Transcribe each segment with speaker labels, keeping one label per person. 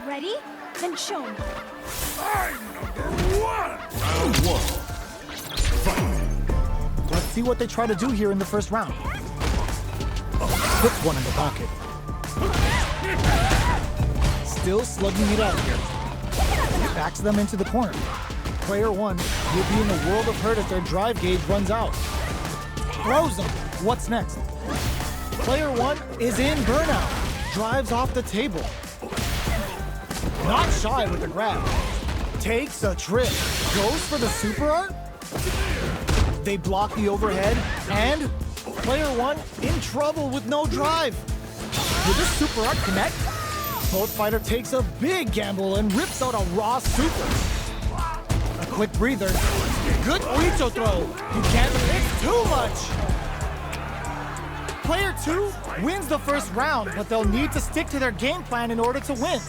Speaker 1: Ready? Then show me.
Speaker 2: I'm number one! Round one. Fight!
Speaker 3: Let's see what they try to do here in the first round. Puts one in the pocket. Still slugging it out here. Backs them into the corner. Player one will be in a world of hurt if their drive gauge runs out. Throws them. What's next? Player one is in burnout. Drives off the table. Not shy with the grab. Takes a trip. Goes for the super art. They block the overhead. And player one in trouble with no drive. Will this super art connect? Both fighter takes a big gamble and rips out a raw super. A quick breather. Good Oicho throw. You can't mix too much. Player two wins the first round, but they'll need to stick to their game plan in order to win.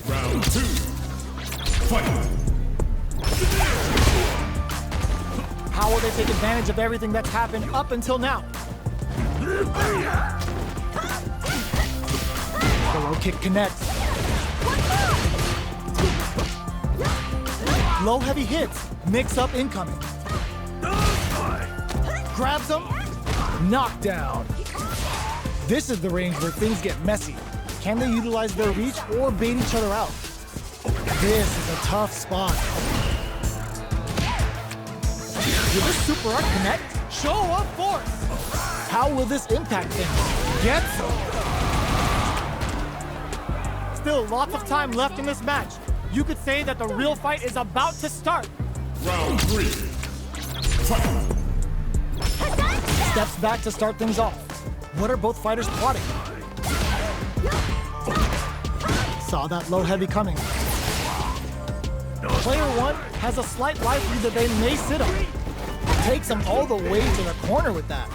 Speaker 2: Round two. Fight!
Speaker 3: How will they take advantage of everything that's happened up until now? The low kick connects. Low heavy hits. Mix up incoming. Grabs him. Knockdown. This is the range where things get messy. Can they utilize their reach or bait each other out? This is a tough spot. Will this super art connect? Show of force. How will this impact things? Gets him. Still lots of time left in this match. You could say that the real fight is about to start.
Speaker 2: Round three. Fight!
Speaker 3: Steps back to start things off. What are both fighters plotting? Saw that low heavy coming. Player one has a slight life lead that they may sit on. Takes them all the way to the corner with that.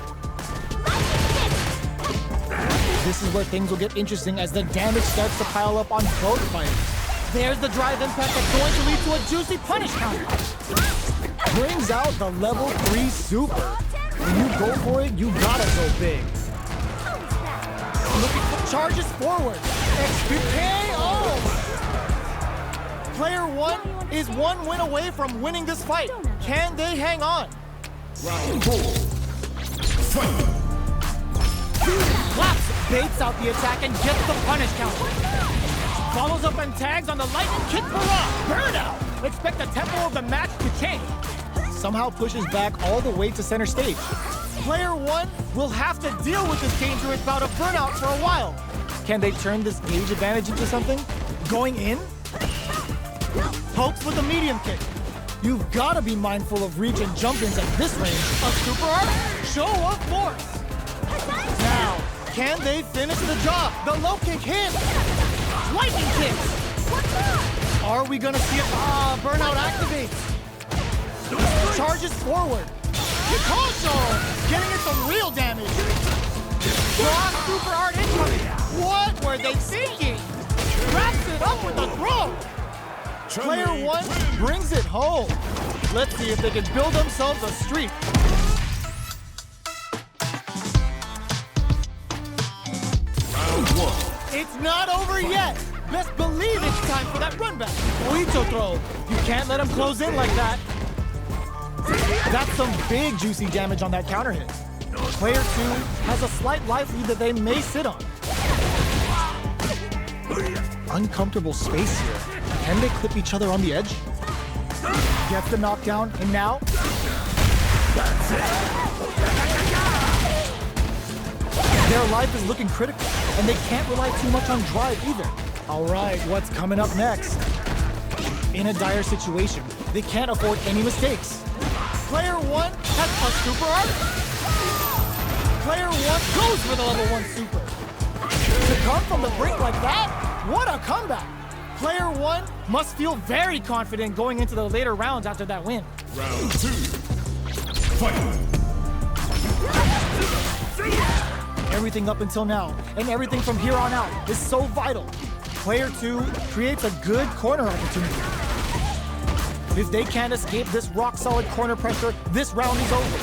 Speaker 3: This is where things will get interesting as the damage starts to pile up on both fighters. There's the drive impact that's going to lead to a juicy punish counter. Brings out the level 3 super. When you go for it, you gotta go big. Looking for charges forward. XPKO! Player one is one win away from winning this fight. Can they hang on?
Speaker 2: Round four. Fight!
Speaker 3: Slaps, baits out the attack and gets the punish counter. Follows up and tags on the lightning kick for Rock. Burnout! Expect the tempo of the match to change. Somehow pushes back all the way to center stage. Player one will have to deal with this dangerous bout of burnout for a while. Can they turn this gauge advantage into something? Going in? Pokes with a medium kick. You've got to be mindful of reach and jump-ins at this range. A super art? Show of force. Now, can they finish the job? The low kick hits. Lightning kicks. Are we gonna see it? Burnout activates. Charges forward. Kikosho! Getting it some real damage. Raw super art incoming. What were they thinking? Wraps it up with a throw. Player one brings it home. Let's see if they can build themselves a streak.
Speaker 2: Round one.
Speaker 3: It's not over yet. Best believe it's time for that run back. Oicho throw. You can't let him close in like that. That's some big juicy damage on that counter hit. Player two has a slight life lead that they may sit on. Uncomfortable space here. Can they clip each other on the edge? Gets the knockdown, and now?
Speaker 2: That's it.
Speaker 3: Their life is looking critical, and they can't rely too much on drive either. All right, what's coming up next? In a dire situation, they can't afford any mistakes. Player one has a super art. Player one goes for the level 1 super. To come from the brink like that, what a comeback. Player one must feel very confident going into the later rounds after that win.
Speaker 2: Round two. Fight!
Speaker 3: Everything up until now, and everything from here on out, is so vital. Player two creates a good corner opportunity. If they can't escape this rock-solid corner pressure, this round is over.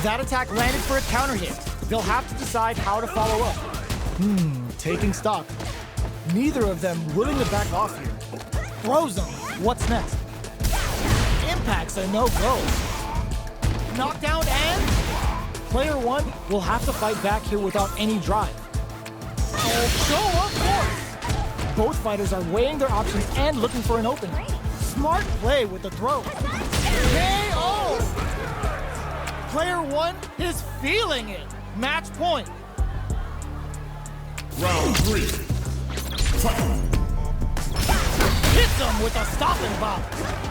Speaker 3: That attack landed for a counter hit. They'll have to decide how to follow up. Taking stock. Neither of them willing to back off here. Throws them. What's next? Impacts a no-go. Knockdown and... Player one will have to fight back here without any drive. Oh, show of course! Both fighters are weighing their options and looking for an opening. Smart play with the throw. KO! Player one is feeling it. Match point.
Speaker 2: Round 3. Fight.
Speaker 3: Hits him with a stopping block.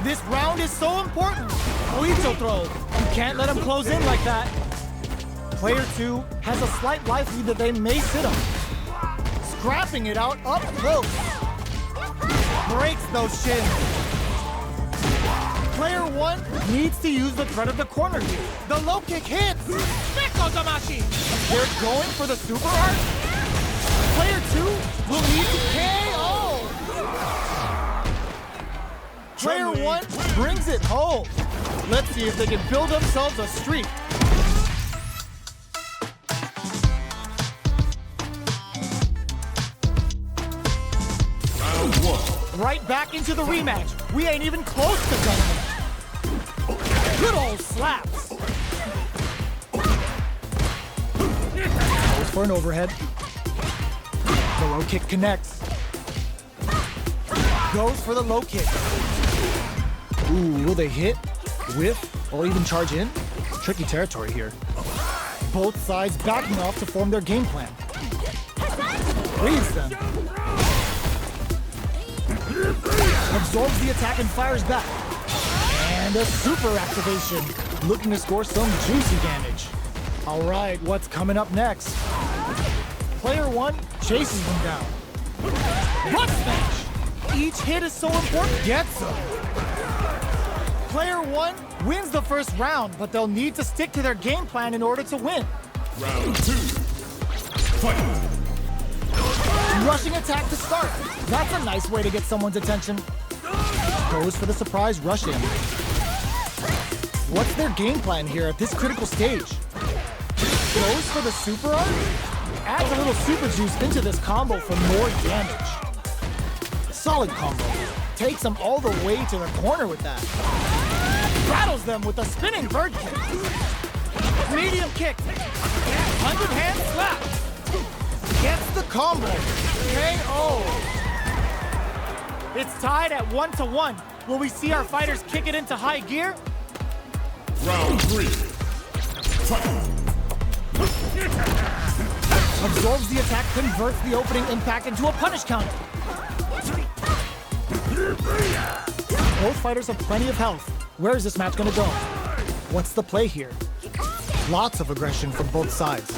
Speaker 3: This round is so important. Oicho throw. You can't let him close in like that. Player two has a slight life lead that they may sit on. Scrapping it out up close. Breaks those shins. Player one needs to use the threat of the corner here. The low kick hits. They're going for the super art. Player two will need to KO. Player one brings it home. Let's see if they can build themselves a streak. Right back into the rematch. We ain't even close to done yet. Good old slaps. Goes for an overhead. The low kick connects. Goes for the low kick. Ooh, will they hit, whiff, or even charge in? Tricky territory here. Both sides backing off to form their game plan. Reads them. Absorbs the attack and fires back. And a super activation. Looking to score some juicy damage. All right, what's coming up next? Player one chases them down. Butt smash! Each hit is so important. Gets them. Player one wins the first round, but they'll need to stick to their game plan in order to win.
Speaker 2: Round 2. Fight.
Speaker 3: Rushing attack to start. That's a nice way to get someone's attention. Goes for the surprise rush in. What's their game plan here at this critical stage? Goes for the super art? Adds a little super juice into this combo for more damage. Solid combo. Takes them all the way to the corner with that. Rattles them with a spinning bird kick. Medium kick. 100-hand slap. Gets the combo. KO. It's tied at 1-1. Will we see our fighters kick it into high gear?
Speaker 2: Round 3. Fight.
Speaker 3: Absorbs the attack, converts the opening impact into a punish counter. Both fighters have plenty of health. Where is this match gonna go? What's the play here? Lots of aggression from both sides.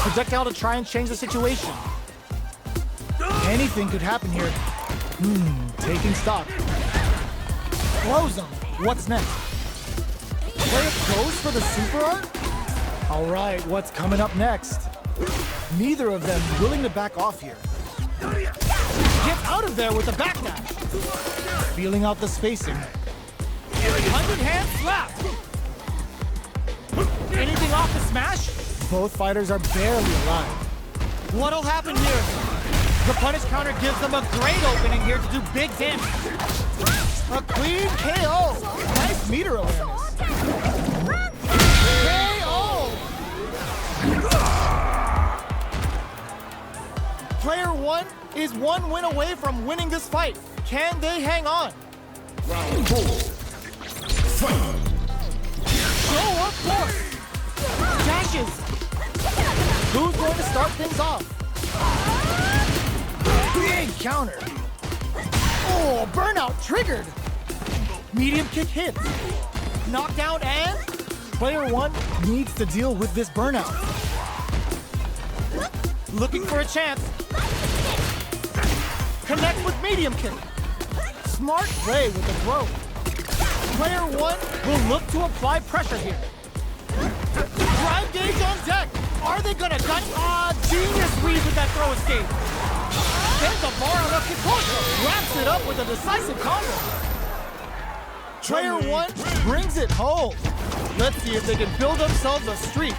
Speaker 3: Projectile to try and change the situation. Anything could happen here. Taking stock. Close them. What's next? Player goes for the super art? All right, what's coming up next? Neither of them willing to back off here. Gets out of there with a backdash. Feeling out the spacing. 100-hand slap. Anything off the smash? Both fighters are barely alive. What'll happen here? The punish counter gives them a great opening here to do big damage. A clean KO. Nice meter awareness. KO. Player one is one win away from winning this fight. Can they hang on?
Speaker 2: Round 4. Fight.
Speaker 3: Show of course. Dashes. Who's going to start things off? Big counter. Oh, burnout triggered. Medium kick hits. Knockdown and player one needs to deal with this burnout. Looking for a chance. Connect with medium kick. Smart play with the throw. Player one will look to apply pressure here. Drive gauge on deck. Are they gonna gun? Genius read with that throw escape. There's a bar on a Kikoto. Wraps it up with a decisive combo. Player one brings it home. Let's see if they can build themselves a streak.